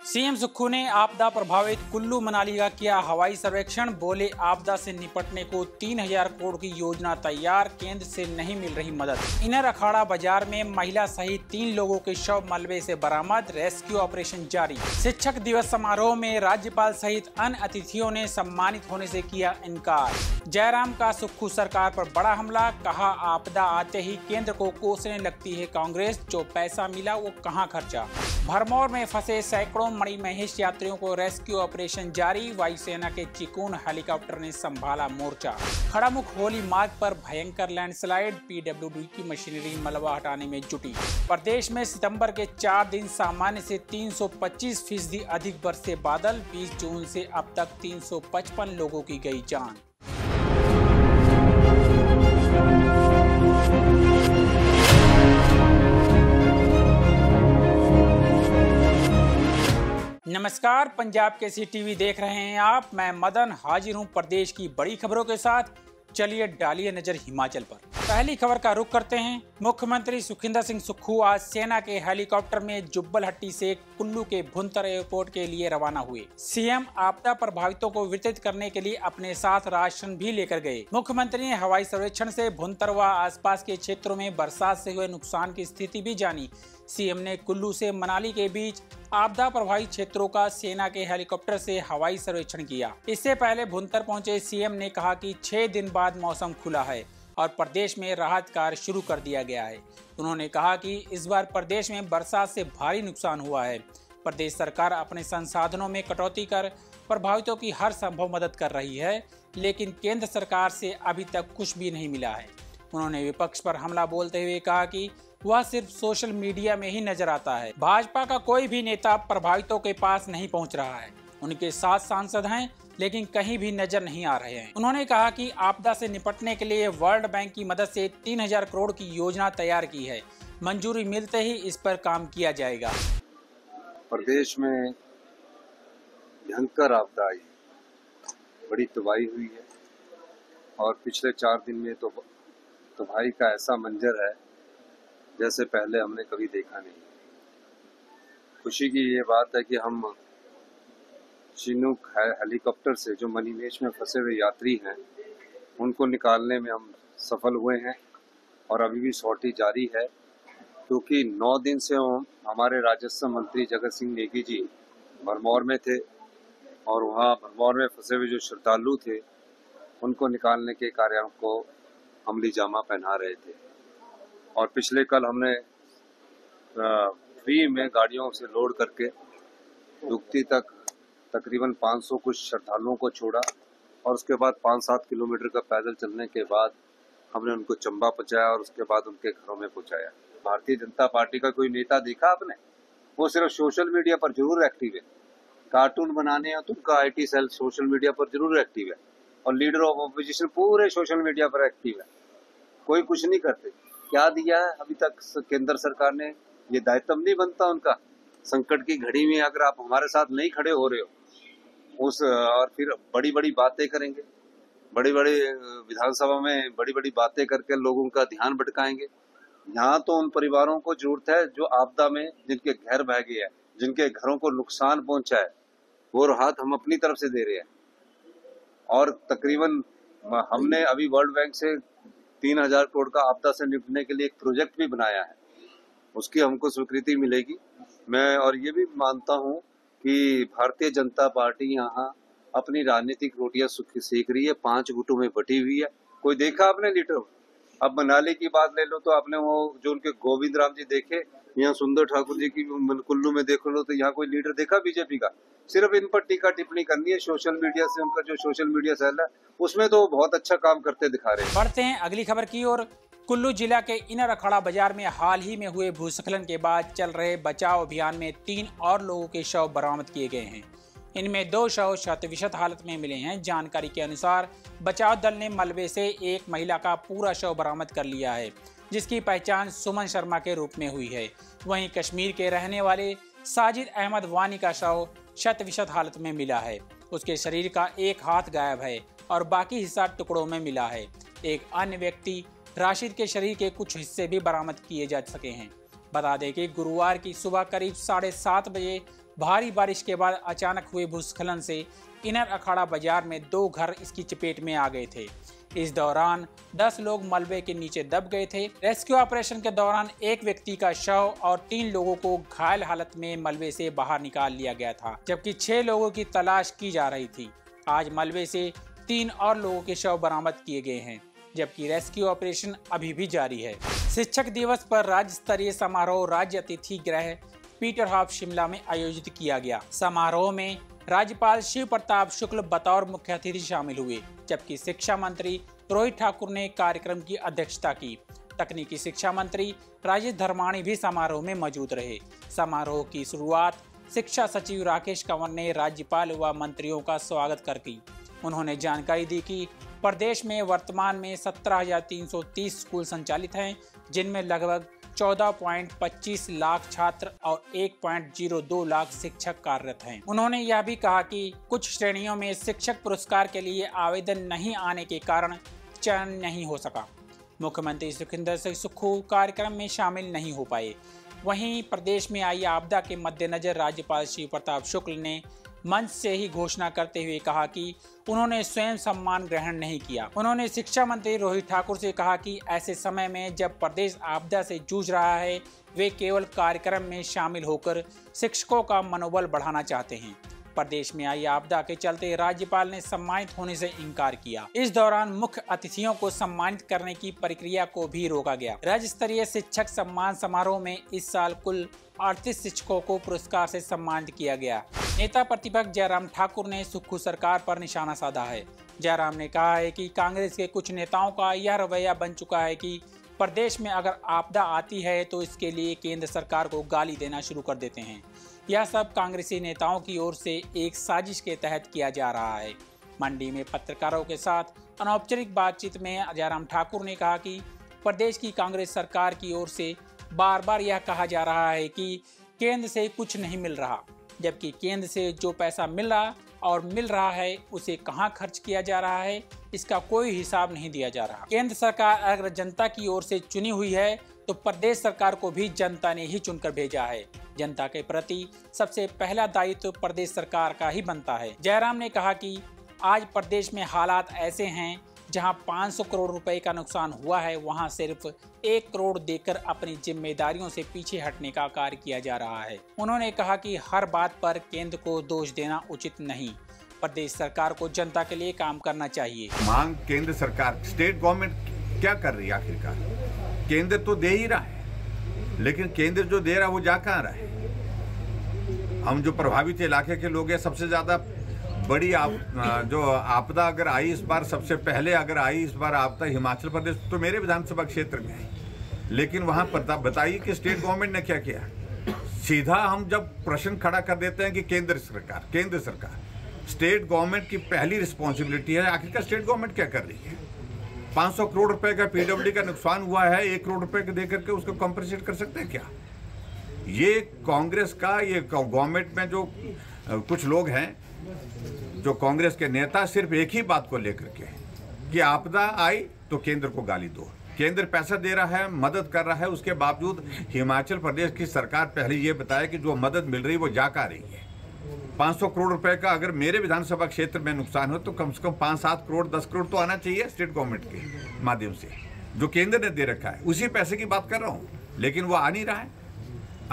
CM Sukhu ने आपदा प्रभावित कुल्लू मनाली का किया हवाई सर्वेक्षण। बोले आपदा से निपटने को 3000 करोड़ की योजना तैयार, केंद्र से नहीं मिल रही मदद। इनर अखाड़ा बाजार में महिला सहित 3 लोगों के शव मलबे से बरामद, रेस्क्यू ऑपरेशन जारी। शिक्षक दिवस समारोह में राज्यपाल सहित अन्य अतिथियों ने सम्मानित होने से किया इनकार। जयराम का सुक्खू सरकार पर बड़ा हमला, कहा आपदा आते ही केंद्र को कोसने लगती है कांग्रेस, जो पैसा मिला वो कहां खर्चा। भरमौर में फंसे सैकड़ों मणिमहेश यात्रियों को रेस्क्यू ऑपरेशन जारी, वायुसेना के चिकून हेलीकॉप्टर ने संभाला मोर्चा। खड़ामुख होली मार्ग पर भयंकर लैंडस्लाइड, पीडब्ल्यूडी की मशीनरी मलबा हटाने में जुटी। प्रदेश में सितंबर के 4 दिन सामान्य से 325% अधिक बरसे बादल, 20 जून से अब तक 355 लोगों की गई जान। नमस्कार, पंजाब केसरी टीवी देख रहे हैं आप। मैं मदन हाजिर हूं प्रदेश की बड़ी खबरों के साथ। चलिए डालिए नजर हिमाचल पर। पहली खबर का रुख करते हैं। मुख्यमंत्री सुखविंदर सिंह सुक्खू आज सेना के हेलीकॉप्टर में जुब्बलहट्टी से कुल्लू के भुंतर एयरपोर्ट के लिए रवाना हुए। सीएम आपदा प्रभावितों को वितरित करने के लिए अपने साथ राशन भी लेकर गए। मुख्यमंत्री ने हवाई सर्वेक्षण से भुंतर व आसपास के क्षेत्रों में बरसात से हुए नुकसान की स्थिति भी जानी। सीएम ने कुल्लू से मनाली के बीच आपदा प्रभावित क्षेत्रों का सेना के हेलीकॉप्टर से हवाई सर्वेक्षण किया। इससे पहले भुंतर पहुंचे सीएम ने कहा कि 6 दिन बाद मौसम खुला है और प्रदेश में राहत कार्य शुरू कर दिया गया है। उन्होंने कहा कि इस बार प्रदेश में बरसात से भारी नुकसान हुआ है। प्रदेश सरकार अपने संसाधनों में कटौती कर प्रभावितों की हर संभव मदद कर रही है, लेकिन केंद्र सरकार से अभी तक कुछ भी नहीं मिला है। उन्होंने विपक्ष पर हमला बोलते हुए कहा कि वह सिर्फ सोशल मीडिया में ही नजर आता है। भाजपा का कोई भी नेता प्रभावितों के पास नहीं पहुंच रहा है। उनके 7 सांसद हैं, लेकिन कहीं भी नजर नहीं आ रहे हैं। उन्होंने कहा कि आपदा से निपटने के लिए वर्ल्ड बैंक की मदद से 3000 करोड़ की योजना तैयार की है। मंजूरी मिलते ही इस पर काम किया जाएगा। प्रदेश में भयंकर आपदा आई, बड़ी तबाही हुई है और पिछले 4 दिन में तो तबाही का ऐसा मंजर है जैसे पहले हमने कभी देखा नहीं। खुशी की ये बात है कि हम चिनूक हेलीकॉप्टर से जो मणिमहेश में फंसे हुए यात्री हैं उनको निकालने में हम सफल हुए हैं और अभी भी सॉर्टी जारी है, क्योंकि 9 दिन से हमारे राजस्व मंत्री जगत सिंह नेगी जी भरमौर में थे और वहाँ भरमौर में फंसे हुए जो श्रद्धालु थे उनको निकालने के कार्य को अमली जामा पहना रहे थे। और पिछले कल हमने फ्री में गाड़ियों से लोड करके दुगती तक तकरीबन 500 कुछ श्रद्धालुओं को छोड़ा और उसके बाद 5-7 किलोमीटर का पैदल चलने के बाद हमने उनको चंबा पहुंचाया और उसके बाद उनके घरों में पहुंचाया। भारतीय जनता पार्टी का कोई नेता देखा आपने? वो सिर्फ सोशल मीडिया पर जरूर एक्टिव है। कार्टून बनाने हैं तो उनका IT सेल सोशल मीडिया पर जरूर एक्टिव है और लीडर ऑफ ऑपोजिशन पूरे सोशल मीडिया पर एक्टिव है। कोई कुछ नहीं करते। क्या दिया है अभी तक केंद्र सरकार ने? ये दायित्व नहीं बनता उनका? संकट की घड़ी में अगर आप हमारे साथ नहीं खड़े हो रहे हो और फिर बड़ी बड़ी बातें करेंगे, बड़ी बड़ी विधानसभा में बड़ी बड़ी बातें करके लोगों का ध्यान भटकाएंगे। यहाँ तो उन परिवारों को जरूरत है जो आपदा में जिनके घर बह गए हैं, जिनके घरों को नुकसान पहुंचा है, वो राहत हम अपनी तरफ से दे रहे हैं। और तकरीबन हमने अभी वर्ल्ड बैंक से 3000 करोड़ का आपदा से निपटने के लिए एक प्रोजेक्ट भी बनाया है, उसकी हमको स्वीकृति मिलेगी। मैं और ये भी मानता हूँ कि भारतीय जनता पार्टी यहाँ अपनी राजनीतिक रोटियां सेक रही है, 5 गुटों में बटी हुई है। कोई देखा आपने लीडर? अब मनाली की बात ले लो तो आपने वो जो उनके गोविंद राम जी देखे, यहाँ सुंदर ठाकुर जी की कुल्लू में देख लो तो यहाँ कोई लीडर देखा बीजेपी का? सिर्फ इन पर टीका टिप्पणी करनी है सोशल मीडिया से। उनका जो सोशल मीडिया सेल है उसमें तो बहुत अच्छा काम करते दिखा रहे हैं। बढ़ते हैं अगली खबर की ओर। कुल्लू जिला के इनर अखाड़ा बाजार में हाल ही में हुए भूस्खलन के बाद चल रहे बचाव अभियान में 3 और लोगों के शव बरामद किए गए हैं। इनमें 2 शव क्षतविक्षत हालत में मिले हैं। जानकारी के अनुसार बचाव दल ने मलबे से एक महिला का पूरा शव बरामद कर लिया है, जिसकी पहचान सुमन शर्मा के रूप में हुई है। वहीं कश्मीर के रहने वाले साजिद अहमद वानी का शव क्षतविक्षत हालत में मिला है। उसके शरीर का एक हाथ गायब है और बाकी हिस्सा टुकड़ों में मिला है। एक अन्य व्यक्ति राशिद के शरीर के कुछ हिस्से भी बरामद किए जा सके हैं। बता दें कि गुरुवार की सुबह करीब 7:30 बजे भारी बारिश के बाद अचानक हुए भूस्खलन से इनर अखाड़ा बाजार में 2 घर इसकी चपेट में आ गए थे। इस दौरान 10 लोग मलबे के नीचे दब गए थे। रेस्क्यू ऑपरेशन के दौरान एक व्यक्ति का शव और 3 लोगों को घायल हालत में मलबे से बाहर निकाल लिया गया था, जबकि 6 लोगों की तलाश की जा रही थी। आज मलबे से 3 और लोगों के शव बरामद किए गए हैं, जबकि रेस्क्यू ऑपरेशन अभी भी जारी है। शिक्षक दिवस पर राज्य स्तरीय समारोह राज्य अतिथि गृह पीटरहॉफ शिमला में आयोजित किया गया। समारोह में राज्यपाल शिव प्रताप शुक्ल बतौर मुख्य अतिथि शामिल हुए, जबकि शिक्षा मंत्री रोहित ठाकुर ने कार्यक्रम की अध्यक्षता की। तकनीकी शिक्षा मंत्री राजेश धर्माणी भी समारोह में मौजूद रहे। समारोह की शुरुआत शिक्षा सचिव राकेश कंवर ने राज्यपाल व मंत्रियों का स्वागत कर की। उन्होंने जानकारी दी कि प्रदेश में वर्तमान में 17,330 स्कूल संचालित हैं, जिनमें लगभग 14.25 लाख छात्र और 1.02 लाख शिक्षक कार्यरत हैं। उन्होंने यह भी कहा कि कुछ श्रेणियों में शिक्षक पुरस्कार के लिए आवेदन नहीं आने के कारण चयन नहीं हो सका। मुख्यमंत्री सुखिंदर सिंह सुक्खू कार्यक्रम में शामिल नहीं हो पाए। वहीं प्रदेश में आई आपदा के मद्देनजर राज्यपाल शिव प्रताप शुक्ल ने मंच से ही घोषणा करते हुए कहा कि उन्होंने स्वयं सम्मान ग्रहण नहीं किया। उन्होंने शिक्षा मंत्री रोहित ठाकुर से कहा कि ऐसे समय में जब प्रदेश आपदा से जूझ रहा है, वे केवल कार्यक्रम में शामिल होकर शिक्षकों का मनोबल बढ़ाना चाहते हैं। प्रदेश में आई आपदा के चलते राज्यपाल ने सम्मानित होने से इनकार किया। इस दौरान मुख्य अतिथियों को सम्मानित करने की प्रक्रिया को भी रोका गया। राज्य स्तरीय शिक्षक सम्मान समारोह में इस साल कुल 38 शिक्षकों को पुरस्कार से सम्मानित किया गया। नेता प्रतिपक्ष जयराम ठाकुर ने सुक्खू सरकार पर निशाना साधा है। जयराम ने कहा है कि कांग्रेस के कुछ नेताओं का यह रवैया बन चुका है कि प्रदेश में अगर आपदा आती है तो इसके लिए केंद्र सरकार को गाली देना शुरू कर देते हैं। यह सब कांग्रेसी नेताओं की ओर से एक साजिश के तहत किया जा रहा है। मंडी में पत्रकारों के साथ अनौपचारिक बातचीत में जयराम ठाकुर ने कहा कि प्रदेश की कांग्रेस सरकार की ओर से बार बार यह कहा जा रहा है कि केंद्र से कुछ नहीं मिल रहा, जबकि केंद्र से जो पैसा मिल रहा है उसे कहां खर्च किया जा रहा है, इसका कोई हिसाब नहीं दिया जा रहा। केंद्र सरकार अगर जनता की ओर से चुनी हुई है तो प्रदेश सरकार को भी जनता ने ही चुनकर भेजा है। जनता के प्रति सबसे पहला दायित्व प्रदेश सरकार का ही बनता है। जयराम ने कहा कि आज प्रदेश में हालात ऐसे हैं जहां 500 करोड़ रुपए का नुकसान हुआ है, वहां सिर्फ 1 करोड़ देकर अपनी जिम्मेदारियों से पीछे हटने का कार्य किया जा रहा है। उन्होंने कहा कि हर बात पर केंद्र को दोष देना उचित नहीं, प्रदेश सरकार को जनता के लिए काम करना चाहिए। मांग केंद्र सरकार, स्टेट गवर्नमेंट क्या कर रही है आखिरकार? केंद्र तो दे ही रहा है, लेकिन केंद्र जो दे रहा है वो जा कहाँ रहा है? हम जो प्रभावित इलाके के लोग हैं, सबसे ज्यादा बड़ी जो आपदा अगर आई इस बार, सबसे पहले अगर आई इस बार आपदा हिमाचल प्रदेश, तो मेरे विधानसभा क्षेत्र में आई। लेकिन वहां बताइए कि स्टेट गवर्नमेंट ने क्या किया। सीधा हम जब प्रश्न खड़ा कर देते हैं कि केंद्र सरकार, स्टेट गवर्नमेंट की पहली रिस्पॉन्सिबिलिटी है। आखिरकार स्टेट गवर्नमेंट क्या कर रही है? 500 करोड़ रुपए का पीडब्ल्यूडी का नुकसान हुआ है, 1 करोड़ रुपए दे करके उसको कॉम्पनसेट कर सकते हैं क्या? ये कांग्रेस का, ये गवर्नमेंट में जो कुछ लोग हैं, जो कांग्रेस के नेता, सिर्फ एक ही बात को लेकर के कि आपदा आई तो केंद्र को गाली दो। केंद्र पैसा दे रहा है, मदद कर रहा है, उसके बावजूद हिमाचल प्रदेश की सरकार पहले ये बताए कि जो मदद मिल रही है वो जा का रही है। 500 करोड़ रुपए का अगर मेरे विधानसभा क्षेत्र में नुकसान हो तो कम से कम 5-7 करोड़ 10 करोड़ तो आना चाहिए स्टेट गवर्नमेंट के माध्यम से, जो केंद्र ने दे रखा है। उसी पैसे की बात कर रहा हूँ, लेकिन वो आ नहीं रहा है।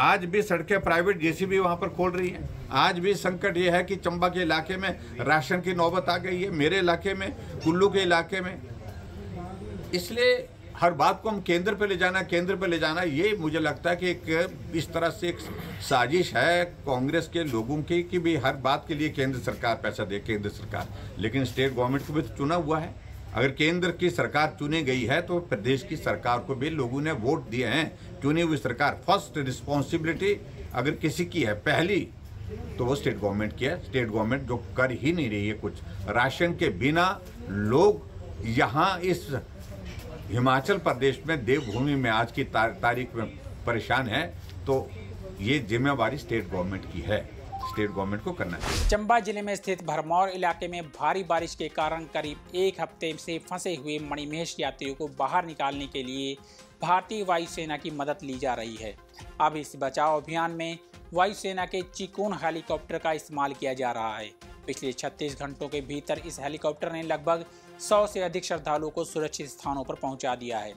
आज भी सड़कें प्राइवेट जेसीबी वहां पर खोल रही है। आज भी संकट ये है कि चंबा के इलाके में राशन की नौबत आ गई है, मेरे इलाके में, कुल्लू के इलाके में। इसलिए हर बात को हम केंद्र पे ले जाना, ये मुझे लगता है कि एक इस तरह से एक साजिश है कांग्रेस के लोगों की कि भी हर बात के लिए केंद्र सरकार पैसा दे, केंद्र सरकार। लेकिन स्टेट गवर्नमेंट को भी तो चुना हुआ है। अगर केंद्र की सरकार चुनी गई है तो प्रदेश की सरकार को भी लोगों ने वोट दिए हैं। चुनी हुई सरकार, फर्स्ट रिस्पॉन्सिबिलिटी अगर किसी की है पहली, तो वो स्टेट गवर्नमेंट की है। स्टेट गवर्नमेंट जो कर ही नहीं रही है कुछ। राशन के बिना लोग यहाँ इस हिमाचल प्रदेश में देवभूमि में आज की तारीख में परेशान है, तो ये जिम्मेवारी स्टेट गवर्नमेंट की है। स्टेट गवर्नमेंट को करना चाहिए। चंबा जिले में स्थित भरमौर इलाके में भारी बारिश के कारण करीब 1 हफ्ते से फंसे हुए मणिमहेश यात्रियों को बाहर निकालने के लिए भारतीय वायुसेना की मदद ली जा रही है। अब इस बचाव अभियान में वायुसेना के चिकून हेलीकॉप्टर का इस्तेमाल किया जा रहा है। पिछले 36 घंटों के भीतर इस हेलीकॉप्टर ने लगभग 100 से अधिक श्रद्धालुओं को सुरक्षित स्थानों पर पहुंचा दिया है।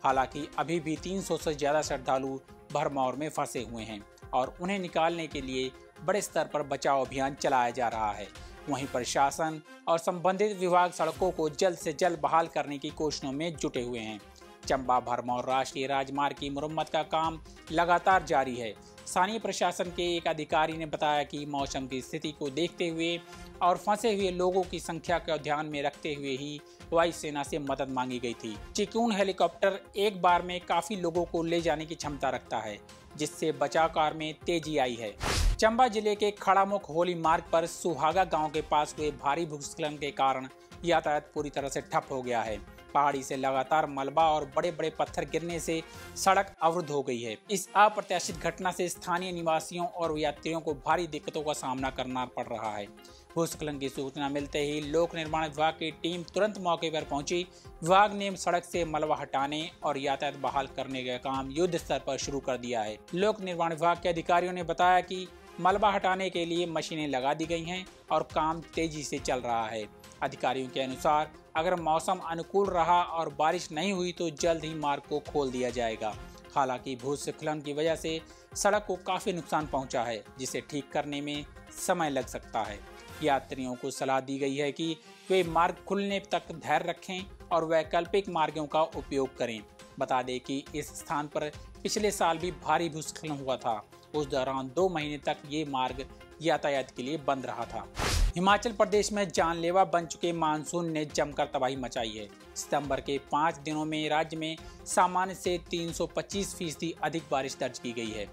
हालांकि अभी भी 300 से ज्यादा श्रद्धालु भरमौर में फंसे हुए हैं और उन्हें निकालने के लिए बड़े स्तर पर बचाव अभियान चलाया जा रहा है। वहीं प्रशासन और संबंधित विभाग सड़कों को जल्द से जल्द बहाल करने की कोशिशों में जुटे हुए हैं। चंबा भरमौर राष्ट्रीय राजमार्ग की मुरम्मत का काम लगातार जारी है। स्थानीय प्रशासन के एक अधिकारी ने बताया कि मौसम की स्थिति को देखते हुए और फंसे हुए लोगों की संख्या को ध्यान में रखते हुए ही वायुसेना से मदद मांगी गई थी। चिकून हेलीकॉप्टर एक बार में काफी लोगों को ले जाने की क्षमता रखता है, जिससे बचाव कार्य में तेजी आई है। चंबा जिले के खड़ामुख होली मार्ग पर सुहागा गांव के पास हुए भारी भूस्खलन के कारण यातायात पूरी तरह से ठप हो गया है। पहाड़ी से लगातार मलबा और बड़े बड़े पत्थर गिरने से सड़क अवरुद्ध हो गई है। इस अप्रत्याशित घटना से स्थानीय निवासियों और यात्रियों को भारी दिक्कतों का सामना करना पड़ रहा है। भूस्खलन की सूचना मिलते ही लोक निर्माण विभाग की टीम तुरंत मौके पर पहुंची। विभाग ने सड़क से मलबा हटाने और यातायात बहाल करने का काम युद्ध स्तर पर शुरू कर दिया है। लोक निर्माण विभाग के अधिकारियों ने बताया कि मलबा हटाने के लिए मशीनें लगा दी गई हैं और काम तेजी से चल रहा है। अधिकारियों के अनुसार अगर मौसम अनुकूल रहा और बारिश नहीं हुई तो जल्द ही मार्ग को खोल दिया जाएगा। हालांकि भूस्खलन की वजह से सड़क को काफी नुकसान पहुंचा है, जिसे ठीक करने में समय लग सकता है। यात्रियों को सलाह दी गई है कि वे मार्ग खुलने तक धैर्य रखें और वैकल्पिक मार्गों का उपयोग करें। बता दें कि इस स्थान पर पिछले साल भी भारी भूस्खलन हुआ था। उस दौरान 2 महीने तक ये मार्ग यातायात के लिए बंद रहा था। हिमाचल प्रदेश में जानलेवा बन चुके मानसून ने जमकर तबाही मचाई है। सितंबर के 5 दिनों में राज्य में सामान्य से 325% अधिक बारिश दर्ज की गई है।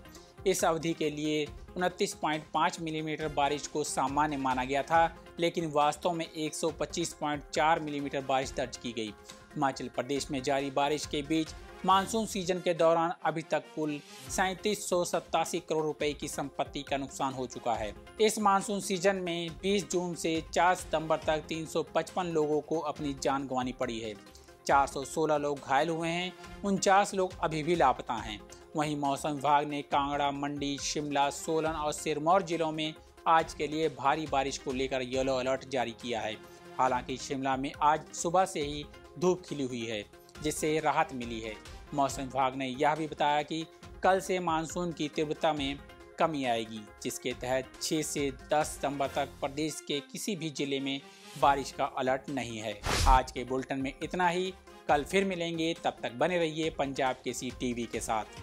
इस अवधि के लिए 29.5 मिलीमीटर बारिश को सामान्य माना गया था, लेकिन वास्तव में 125.4 मिलीमीटर बारिश दर्ज की गई। हिमाचल प्रदेश में जारी बारिश के बीच मानसून सीजन के दौरान अभी तक कुल 3787 करोड़ रुपए की संपत्ति का नुकसान हो चुका है। इस मानसून सीजन में 20 जून से 4 सितंबर तक 355 लोगों को अपनी जान गंवानी पड़ी है। 416 लोग घायल हुए हैं। 49 लोग अभी भी लापता हैं। वहीं मौसम विभाग ने कांगड़ा, मंडी, शिमला, सोलन और सिरमौर जिलों में आज के लिए भारी बारिश को लेकर येलो अलर्ट जारी किया है। हालांकि शिमला में आज सुबह से ही धूप खिली हुई है, जिससे राहत मिली है। मौसम विभाग ने यह भी बताया कि कल से मानसून की तीव्रता में कमी आएगी, जिसके तहत 6 से 10 सितंबर तक प्रदेश के किसी भी जिले में बारिश का अलर्ट नहीं है। आज के बुलेटिन में इतना ही। कल फिर मिलेंगे, तब तक बने रहिए पंजाब केसरी टीवी के साथ।